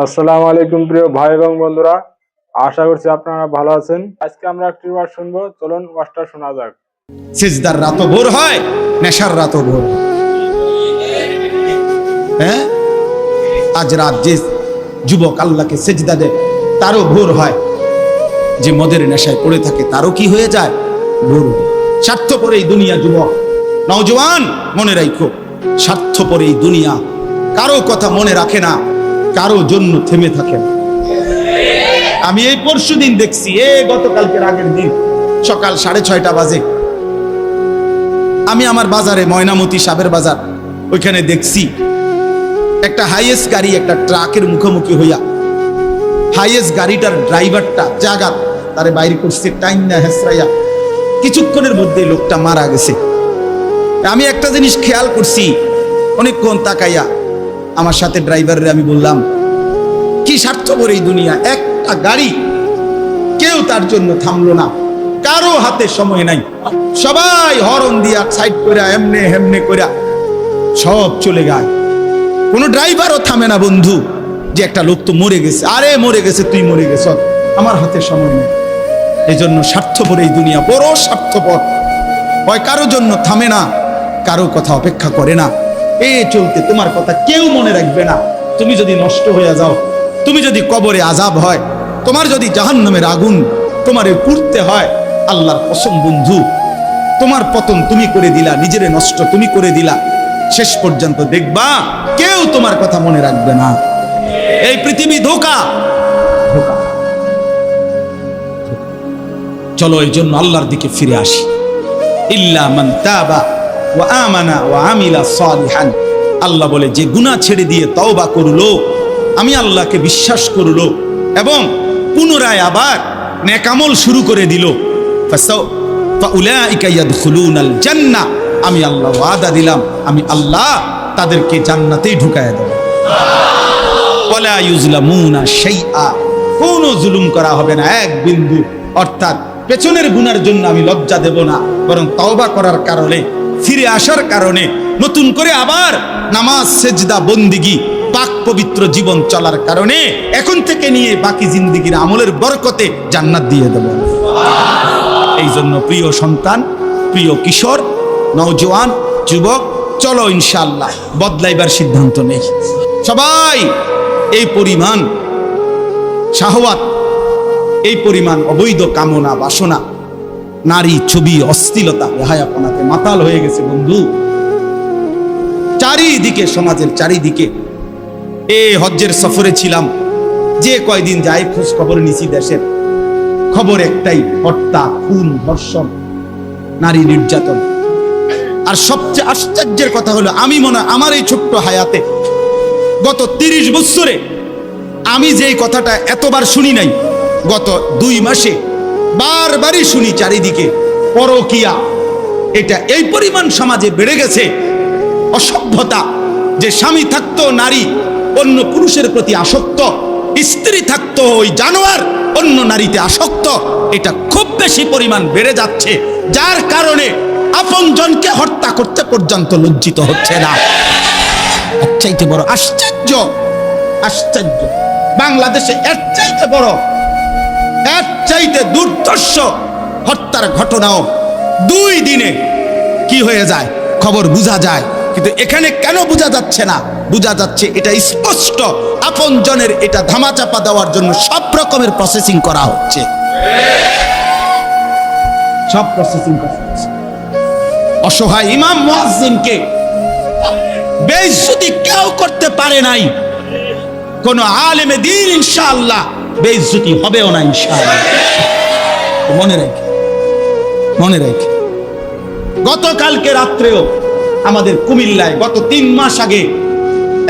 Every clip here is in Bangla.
আসসালামু আলাইকুম প্রিয় ভাই এবং বন্ধুরা, আশা করছি আপনারা ভালো আছেন। আজকে আমরা একটি ওয়াজ শুনবো, চলুন ওয়াজটা শোনা যাক। সিজদার রাতও ভোর হয়, নেশার রাতও ভোর হয়। হ্যাঁ, আজ রাত যে যুবক আল্লাহকে সিজদা দেয় তারও ভোর হয়, যে মদের নেশায় পড়ে থাকে তারও কি হয়ে যায়, ভোর হয়। স্বার্থপর এই দুনিয়া যুবক, নওজওয়ান মনে রাখো, স্বার্থপর এই দুনিয়া কারো কথা মনে রাখে না, কারো জন্য থেমে থাকে না। আমি এই পরশুদিন দেখছি, গতকালকের আগের দিন সকাল 6:30 বাজে আমি আমার বাজারে, ময়নামতি সাবের বাজার, ওইখানে দেখছি একটা হাইয়েস্ট গাড়ি একটা ট্রাকের মুখোমুখি হইয়া, হাইয়েস্ট গাড়িটার ড্রাইভারটা জায়গা তারে বাইরে করছে টাইম না হেসরাইয়া, কিছুক্ষণের মধ্যে লোকটা মারা গেছে। আমি একটা জিনিস খেয়াল করছি, অনেকক্ষণ তাকাইয়া আমার সাথে ড্রাইভারের আমি বললাম, কি স্বার্থপর এই দুনিয়া, একটা গাড়ি কেউ তার জন্য থামলো না, কারো হাতে সময় নাই, সবাই হরন দিয়া সাইড করে এমনে হেমনে করে সব চলে যায়, কোনো ড্রাইভারও থামে না বন্ধু, যে একটা লোক তো মরে গেছে, আরে মরে গেছে, তুই মরে গেছ, আমার হাতে সময় নেই। এই জন্য স্বার্থপর এই দুনিয়া, বড় স্বার্থপর, হয় কারো জন্য থামে না, কারো কথা অপেক্ষা করে না। চলতে তোমার কথা কেউ মনে রাখবে না। তুমি যদি নষ্ট হয়ে যাও, তুমি যদি কবরে আযাব হয়, তোমার যদি জাহান্নামের আগুন তোমারে পুড়তে হয়, আল্লাহর কসম বন্ধু, তোমার পতন তুমি করে দিলা, নিজেরে নষ্ট তুমি করে দিলা, শেষ পর্যন্ত দেখবা কেউ তোমার কথা মনে রাখবে না। এই পৃথিবী ধোঁকা। চলো এই জন্য আল্লাহর দিকে ফিরে আসি। ইল্লা মান তাবা ওয়া আমানা ওয়া আমিলা সালিহান, আল্লাহ বলে যে গুনাহ ছেড়ে দিয়ে তওবা করলো, আমি আল্লাহকে বিশ্বাস করলো এবং পুনরায় আবার নেক আমল শুরু করে দিল, ফাউলাইকা ইয়াদখুলুনাল জান্নাহ, আমি আল্লাহ ওয়াদা দিলাম, আমি আল্লাহ তাদেরকে জান্নাতেই ঢুকায়া দেব। ওয়ালা ইউজলামুনা শাইআ, কোনো জুলুম করা হবে না এক বিন্দু। অর্থাৎ পেছনের গুনার জন্য আমি লজ্জা দেব না, বরং তওবা করার কারণে, ফিরে আসার কারণে, নতুন করে আবার নামাজ সেজদা বন্দিগি পাক পবিত্র জীবন চলার কারণে এখন থেকে নিয়ে বাকি জিন্দেগির আমলের বরকতে জান্নাত দিয়ে দেব। এই জন্য প্রিয় সন্তান, প্রিয় কিশোর, নওজওয়ান, যুবক, চলো ইনশাআল্লাহ বদলাইবার সিদ্ধান্ত নেই। সবাই এই পরিমাণ শাহওয়াত, এই পরিমাণ অবৈধ কামনা বাসনা, নারী ছবি, অশ্লীলতা, বেহায়াপনাতে মাতাল হয়ে গেছে বন্ধু চারিদিকে, সমাজের চারিদিকে। হজ্জের সফরে ছিলাম, যে কয়দিন যাই খোঁজ খবর নিছি, দেশের খবর একটাই, হত্যা, খুন, ধর্ষণ, নারী নির্যাতন। আর সবচেয়ে আশ্চর্যের কথা হলো, আমি মনে হয় আমার এই ছোট্ট হায়াতে গত 30 বছরে আমি যে কথাটা এতবার শুনি নাই, গত 2 মাসে বারবারই শুনি চারিদিকে পরকিয়া। এটা এই পরিমাণ সমাজে বেড়ে গেছে, অসভ্যতা, যে স্বামী থাকতো নারী অন্য পুরুষের প্রতি আসক্ত, স্ত্রী থাকতো ওই জানোয়ার অন্য নারীতে আসক্ত, এটা খুব বেশি পরিমাণ বেড়ে যাচ্ছে, যার কারণে আপনজনকে হত্যা করতে পর্যন্ত লজ্জিত হচ্ছে না। এর চাইতে বড় আশ্চর্য, আশ্চর্য বাংলাদেশে এর চাইতে বড়, এর চাইতে দুর্ধর্ষ হত্যার ঘটনাও 2 দিনে কি হয়ে যায় খবর বোঝা যায়। কিন্তু এখানে কেন বোঝা যাচ্ছে না? বোঝা যাচ্ছে এটা স্পষ্ট, আপনজনের এটা ধামাচাপা দেওয়ার জন্য সব রকমের প্রসেসিং করা হচ্ছে, সব প্রসেসিং করা হচ্ছে। অসহায় ইমাম মুয়াজ্জিনকে বেইজ্জতি কেউ করতে পারে নাই, কোন আলেমে দ্বীন ইনশাআল্লাহ বেইজ্জতি হবেও না ইনশাআল্লাহ। মনে রেখে, মনে রেখে, গতকালকে রাত্রেও আমাদের কুমিল্লায় গত 3 মাস আগে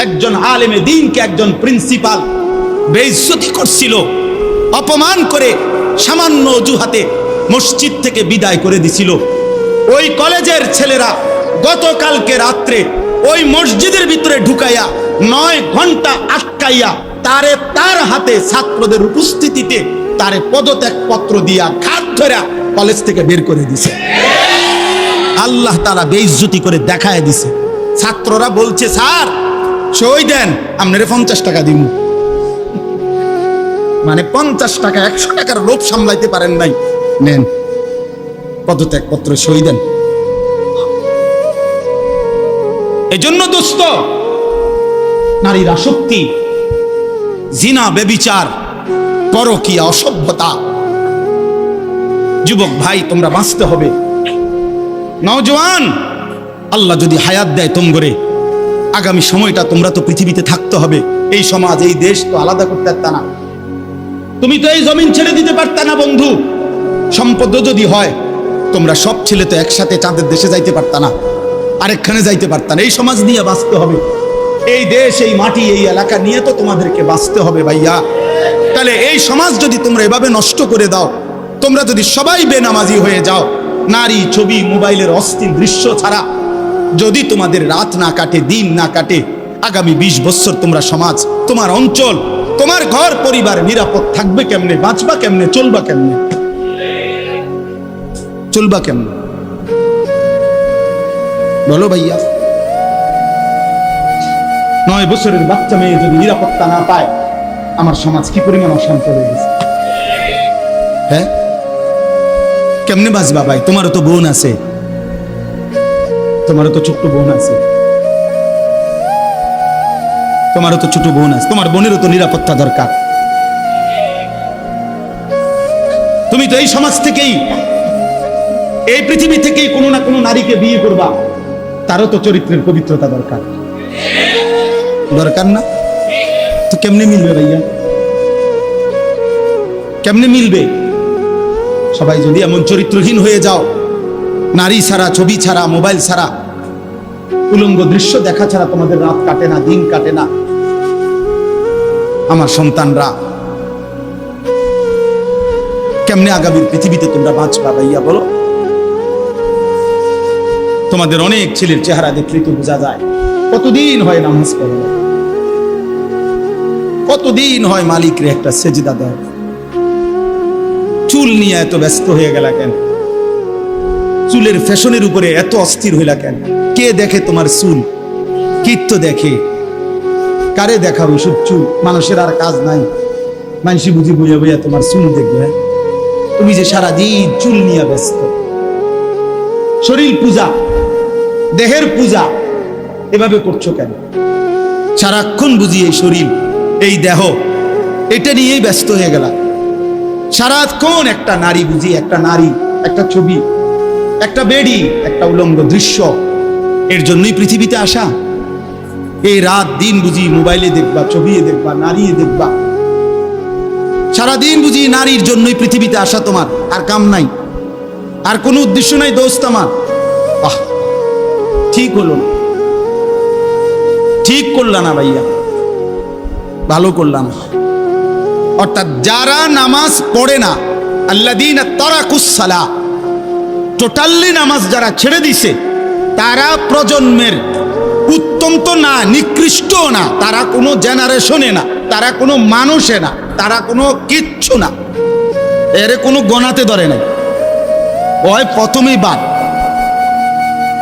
একজন আলেমে দ্বীনকে একজন প্রিন্সিপাল বেইজ্জতি করছিল, অপমান করে সামান্য অজুহাতে মসজিদ থেকে বিদায় করে দিছিল। ওই কলেজের ছেলেরা গতকালকে রাত্রে ওই মসজিদের ভিতরে ঢুকাইয়া 9 ঘন্টা আটকাইয়া তার হাতে ছাত্রদের উপস্থিতিতে তারে পদত্যাগ পত্র দিয়া ঘাট ধরে কলেজ থেকে বের করে দিছে। আল্লাহ তাআলা বেইজ্জতি করে দেখায় দিছে। ছাত্ররা বলছে, স্যার সই দেন, আপনারে 50 টাকা দিব। মানে 50 টাকা 100 টাকার লোভ সামলাইতে পারেন নাই, নেন পদত্যাগ পত্র সই দেন। এজন্য দোস্ত, নারীর আসক্তি, জিনা, বেবিচার, পরকীয়া, অসভ্যতা, যুবক ভাই তোমরা বাঁচতে হবে। নওজোয়ান, আল্লাহ যদি হায়াত দেয় তোমগরে, আগামী সময়টা তোমরা তো পৃথিবীতে থাকতে হবে। এই সমাজ, এই দেশ তো আলাদা করতে পারতা না, তুমি তো এই জমিন ছেড়ে দিতে পারতা না বন্ধু। সম্পদ যদি হয়, তোমরা সব ছেলে তো একসাথে চাঁদের দেশে যাইতে পারতা না, আরেকখানে যাইতে পারতা না। এই সমাজ নিয়ে বাঁচতে হবে, এই দেশ, এই মাটি, এই এলাকা নিয়ে তো তোমাদেরকে বাঁচতে হবে ভাইয়া। তাহলে এই সমাজ যদি তোমরা এভাবে নষ্ট করে দাও, তোমরা যদি সবাই বেনামাজি হয়ে যাও, নারী, ছবি, মোবাইলের অস্থির দৃশ্য ছাড়া যদি তোমাদের রাত না কাটে, দিন না কাটে, আগামী 20 বছর তোমরা সমাজ, তোমার অঞ্চল, তোমার ঘর পরিবার নিরাপদ থাকবে কেমনে? বাঁচবা কেমনে? চলবা কেমনে? চলবা কেমনে বলো ভাইয়া? 9 বছরের বাচ্চা মেয়ে যদি নিরাপত্তা না পায়, আমার সমাজ কি পরিমাণ অশান্ত হয়ে গেছে। হ্যাঁ, কেমনে বাঁচবা ভাই? তোমারও তো বোন আছে, তোমারও তো ছোট্ট বোন আছে, তোমারও তো ছোট বোন আছে, তোমার বোনেরও তো নিরাপত্তা দরকার। তুমি তো এই সমাজ থেকেই, এই পৃথিবী থেকেই কোনো না কোনো নারীকে বিয়ে করবা, তারও তো চরিত্রের পবিত্রতা দরকার, দরকার না? তো কেমনে মিলবে ভাইয়া? কেমনে মিলবে? সবাই যদি এমন চরিত্রহীন হয়ে যাও, নারী ছাড়া, ছবি ছাড়া, মোবাইল ছাড়া, উলঙ্গ দৃশ্য দেখা ছাড়া তোমাদের রাত কাটে না, দিন কাটে না, আমার সন্তানরা কেমনে আগামীর পৃথিবীতে তোমরা বাঁচবা ভাইয়া বলো? তোমাদের অনেক ছেলের চেহারা দেখলে তো বোঝা যায় কতদিন হয় নামাজ পড়ে, কতদিন হয় মালিকরে একটা সেজদা দেয়। চুল নিয়ে এত ব্যস্ত হয়ে গেলা কেন? চুলের ফ্যাশনের উপরে এত অস্থির হইলা কেন? কে দেখে তোমার চুল? কীট তো দেখে, কারে দেখাবো সব চুল? মানুষের আর কাজ নাই, মানুষ বুঝি বইয়া বইয়া তোমার চুল দেখবে। তুমি যে সারাদিন চুল নিয়ে ব্যস্ত, শরীর পূজা, দেহের পূজা এভাবে করছো কেন? সারাক্ষণ বুঝি এই শরীর, এই দেহ, এটা নিয়েই ব্যস্ত হয়ে গেলা। সারাক্ষণ একটা নারী বুঝি, একটা নারী, একটা ছবি, একটা বেডি, একটা উলঙ্গ দৃশ্য, এর জন্যই পৃথিবীতে আসা। এই রাত দিন বুঝি মোবাইলে দেখবা, ছবি দেখবা, নারী দেখবা, সারাদিন বুঝি নারীর জন্যই পৃথিবীতে আসা। তোমার আর কাম নাই, আর কোনো উদ্দেশ্য নাই দোস্ত আমার। ঠিক হলো না, ঠিক করলা না ভাইয়া, ভালো করলাম। অর্থাৎ যারা নামাজ পড়ে না, আল্লাযীনা তারাকুস সালাহ, টোটালি নামাজ যারা ছেড়ে দিছে, তারা প্রজন্মের উত্তম তো না, নিকৃষ্ট না, তারা কোনো জেনারেশনে না, তারা কোনো মানুষে না, তারা কোনো কিচ্ছু না, এর কোনো গণাতে ধরে নাই। ওই প্রথমেই বাদ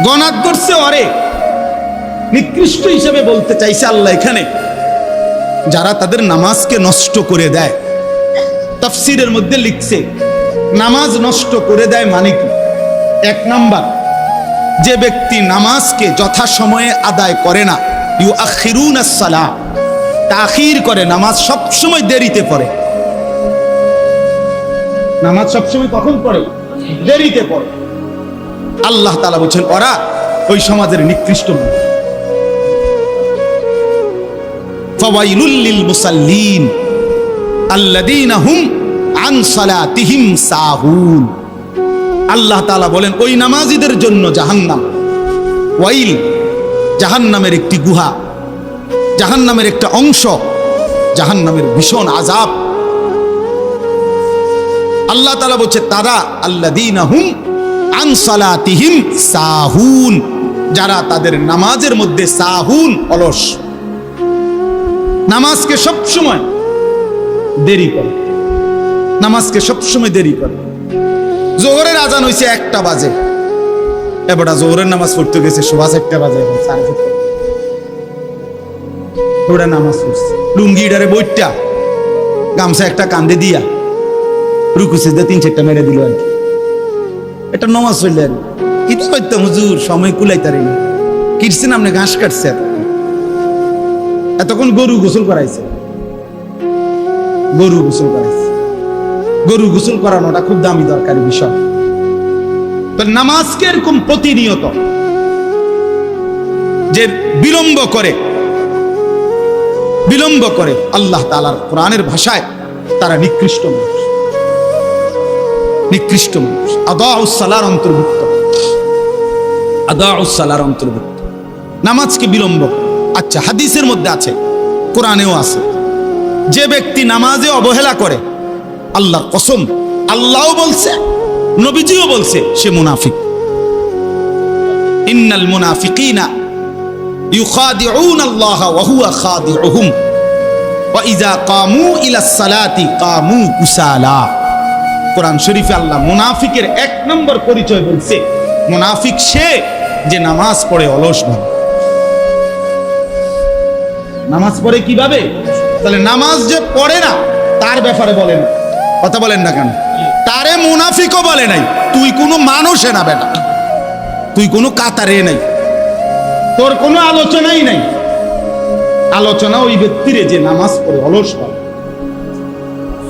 গণাত করছে, ওরে নিকৃষ্ট হিসেবে বলতে চাইছে আল্লাহ এখানে। যারা তাদের নামাজকে নষ্ট করে দেয়, তাফসীরের মধ্যে লিখছে নামাজ নষ্ট করে দেয় মানে কি? 1 নাম্বার, যে ব্যক্তি নামাজকে যথাসময়ে আদায় করে না, ইউআখিরুনাস সালাহ, তাখির করে, নামাজ সবসময় দেরিতে পড়ে। নামাজ সবসময় কখন পড়ে? দেরিতে পড়ে। আল্লাহ তাআলা বলেন ওরা ওই সমাজের নিকৃষ্ট মানুষ। ফাওয়াইলুল লিল মুসাল্লিন আল্লাযীনা হুম আন সালাতিহিম সাহুন। আল্লাহ তাআলা বলেন ওই নামাজীদের জন্য জাহান্নাম। ওয়াইল, জাহান্নামের একটি গুহা, জাহান্নামের একটা অংশ, জাহান্নামের ভীষণ আযাব। আল্লাহ তাআলা বলছে তারা আল্লাযীনা হুম আন সালাতিহিম সাহুন, যারা তাদের নামাজের মধ্যে সাহুন, অলস, নামাজকে সবসময় দেরি করে, নামাজকে সবসময় দেরি করে। জোহরের আজান হইছে 1টা বাজে, এবারে জোহরের নামাজ পড়তে গেছে 1:15 বাজে, 4:30 ওরা নামাজ পড়ছে, লুঙ্গিটারে বইটা গামছা একটা কান্দে দিয়া রুকু সিজদা 3-4টা মেরে দিল আর কি। এটা নমাজ হইলে আর কি তো করতাম হুজুর, সময় কুলাইতারি না। কিরছেন আপনি ঘাস কাটছে, এতক্ষণ গরু গোসল করাইছে, গরু গোসল করাইছে। গরু গোসল করানোটা খুব দামি দরকারি বিষয়। তো নামাজকে এরকম প্রতিনিয়ত যে বিলম্ব করে আল্লাহ তাআলার কোরআনের ভাষায় তারা নিকৃষ্ট মানুষ, নিকৃষ্ট মানুষ। আদাউস সালার অন্তর্ভুক্ত, আদাউস সালার অন্তর্ভুক্ত নামাজকে বিলম্ব। আচ্ছা, হাদিসের মধ্যে আছে, কোরআনেও আছে, যে ব্যক্তি নামাজে অবহেলা করে, আল্লাহর কসম, আল্লাহও বলছে নবীজিও বলছে, সে মুনাফিক। ইন্নাল মুনাফিকিনা ইউখাদিউনা আল্লাহ ওয়া হুয়া খাদিউহুম ওয়া ইযা কামু ইলাস সালাতি কামু কুসালা। কোরআন শরীফে আল্লাহ মুনাফিকের 1 নম্বর পরিচয় বলছে, মুনাফিক সে যে নামাজ পড়ে অলস ভাবে। নামাজ পড়ে কিভাবে? তাহলে নামাজ যে পড়ে না তার ব্যাপারে বলেন, কথা বলেন না কেন? তারে মুনাফিকও বলে নাই। তুই কোনো মানুষে না বেটা, তুই কোনো কাতারে নাই, তোর কোনো আলোচনাই নাই। আলোচনা ওই ব্যক্তিরে যে নামাজ পড়ে অলস ভাবে,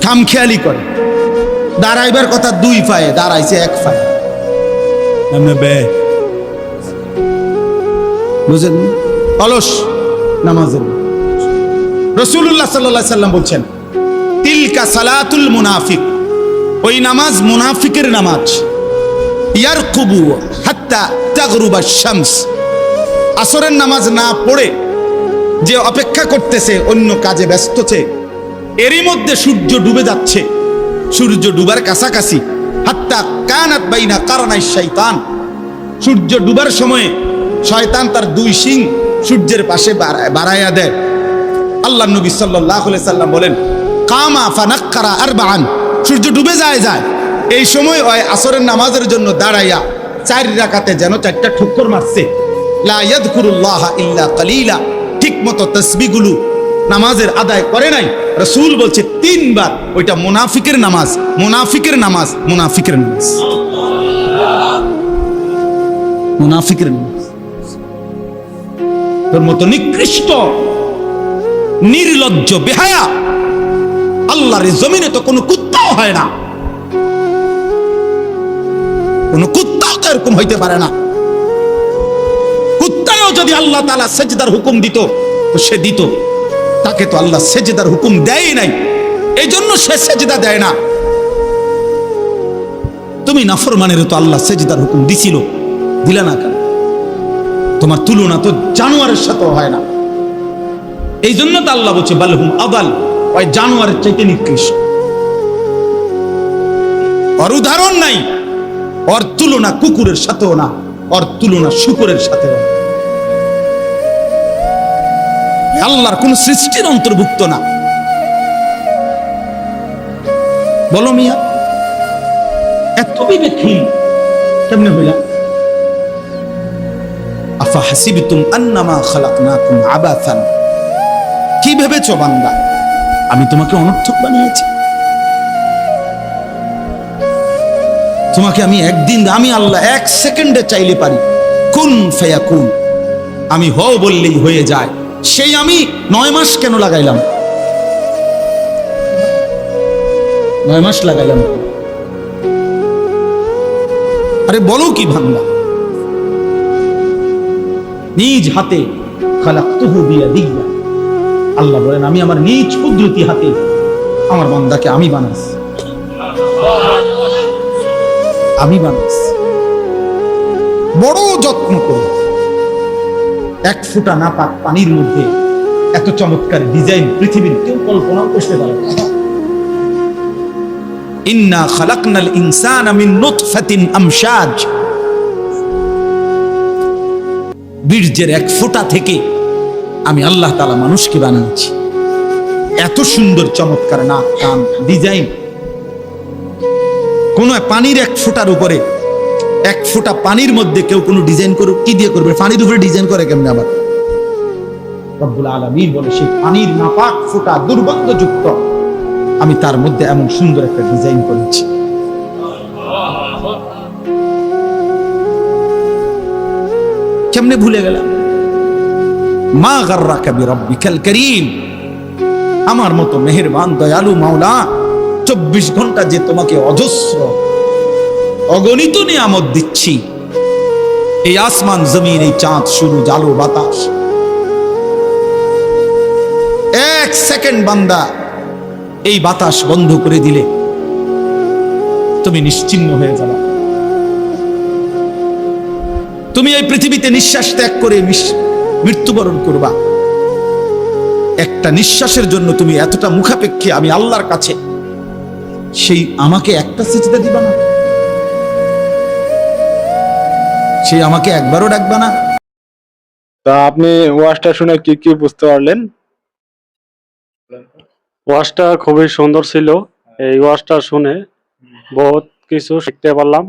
খামখেয়ালি করে। দাঁড়াইবার কথা 2 পায়ে, দাঁড়াইছে 1 পায়ে। বুঝেন? অলস নামাজের। রাসূলুল্লাহ সাল্লাল্লাহু আলাইহি সাল্লাম বলছেন, তিলকা সালাতুল মুনাফিক, ওই নামাজ মুনাফিকের নামাজ। ইয়ারকুবু হাত্তা তাগরুবা শামস, আসরের নামাজ না পড়ে যে অপেক্ষা করতেছে, অন্য কাজে ব্যস্ত আছে, এরই মধ্যে সূর্য ডুবে যাচ্ছে, সূর্য ডুবার কাছাকাছি। হাত্তা কানাত বাইনা কারনাই শয়তান, সূর্য ডুবার সময়ে শয়তান তার 2 শিং সূর্যের পাশে বাড়াইয়া দেয়। আল্লাহ নবী সাল্লাল্লাহু আলাইহি সাল্লাম বলেন, কামা ফানাক্কারা আরবাআন, সূর্য ডুবে যায়, এই সময় ওই আসরের নামাজের জন্য দাঁড়াইয়া 4 রাকাতে যেন 4টা ঠুক্কর মারছে। লা ইয়াযকুরুল্লাহ ইল্লা কালিলা, ঠিক মতো তাসবিহগুলো নামাজের আদায় করে নাই। রাসূল বলছে 3 বার, ওইটা মুনাফিকের নামাজ, মুনাফিকের নামাজ, মুনাফিকের নামাজ, মুনাফিকের নামাজ। তোর মতো নিকৃষ্ট নির্লজ্জ বেহায়া আল্লাহর জমিনে তো কোনো কুত্তাও হয় না, কোনো কুত্তাও তো এরকম হইতে পারে না। কুত্তাও যদি আল্লাহ তাআলা সেজদার হুকুম দিত তো সে দিত, তাকে তো আল্লাহ সেজদার হুকুম দেয় নাই, এই জন্য সে সেজদা দেয় না। তুমি নাফরমানের তো আল্লাহ সেজদার হুকুম দিছিল, দিলা না কেন? তোমার তুলনা তো জানোয়ারের সাথেও হয় না। এই জন্য তো আল্লাহ বলছে বালহুম আদাল, ওই জানোয়ারের চাইতে নিকৃষ্ট। ওর উদাহরণ নাই, ওর তুলনা কুকুরের সাথেও না, ওর তুলনা শুকরের সাথেও না। আল্লাহর কোন সৃষ্টির অন্তর্ভুক্ত না। বলো মিয়া, এত বিবেকহীন কেমনে হইলা? আফা হাসিবতুম আন্নামা খালাকনাকুম আবাসান, কি ভেবেছো বান্দা আমি তোমাকে অনর্থক বানিয়েছি? তোমাকে আমি একদিন, আমি আল্লাহ 1 সেকেন্ডে চাইলে পারি, কুন ফায়াকুন, আমি হও বললেই হয়ে যায়। সেই আমি 9 মাস কেন লাগাইলাম? 9 মাস লাগাইলাম। আরে বলো কি বান্দা, নিজ হাতে খালাকতুহু বিয়াদিয়া, আল্লাহ বলেন আমি আমার নিজ কুদরতি হাতে আমার বান্দাকে আমি বানাইছি, আমি বানাইছি। বড় যত্ন করে 1 ফোঁটা নাপাক পানির মধ্যে এত চমৎকার ডিজাইন পৃথিবীর কেউ কল্পনাও করতে পারে না। ইন্না খালাকনাল ইনসানা মিন নুতফাতিন আমশাজ, বীর্যের 1 ফোঁটা থেকে আমি আল্লাহ তাআলা মানুষকে বানিয়েছি। এত সুন্দর চমৎকার নাক কান ডিজাইন। কোন পানির 1 ফোঁটার উপরে, 1 ফোঁটা পানির মধ্যে কেউ কোনো ডিজাইন করুক, কি দিয়ে করবে? পানির উপরে ডিজাইন করে কেমনে? আবার রব্বুল আলামিন বলে সেই পানির নাপাক ফোঁটা দুর্গন্ধযুক্ত আমি তার মধ্যে এমন সুন্দর একটা ডিজাইন করেছি। কেমনে ভুলে গেলাম? মা গাররাকা বিরাব্বিকাল কারীম, আমার মতো মেহেরবান দয়ালু মাওলা 24 ঘন্টা যে তোমাকে অজস্র অগণিত নিয়ামত দিচ্ছি, এই আসমান জমিন, এই চাঁদ সূরজ আলো বাতাস, এক সেকেন্ড বান্দা এই বাতাস বন্ধ করে দিলে তুমি নিশ্চিহ্ন হয়ে যাবে। তুমি এই পৃথিবীতে নিঃশ্বাস ত্যাগ করে মৃত্যুবরণ করবা। একটা নিঃশ্বাসের জন্য তুমি এতটা মুখাপেক্ষী আমি আল্লাহর কাছে, সেই আমাকে একটা সিজদা দিবা না? সেই আমাকে একবারও ডাকবা না? তা আপনি ওয়াজটা শুনে কি কি বুঝতে পারলেন? ওয়াজটা খুবই সুন্দর ছিল। এই ওয়াজটা শুনে বহুত কিছু শিখতে পারলাম।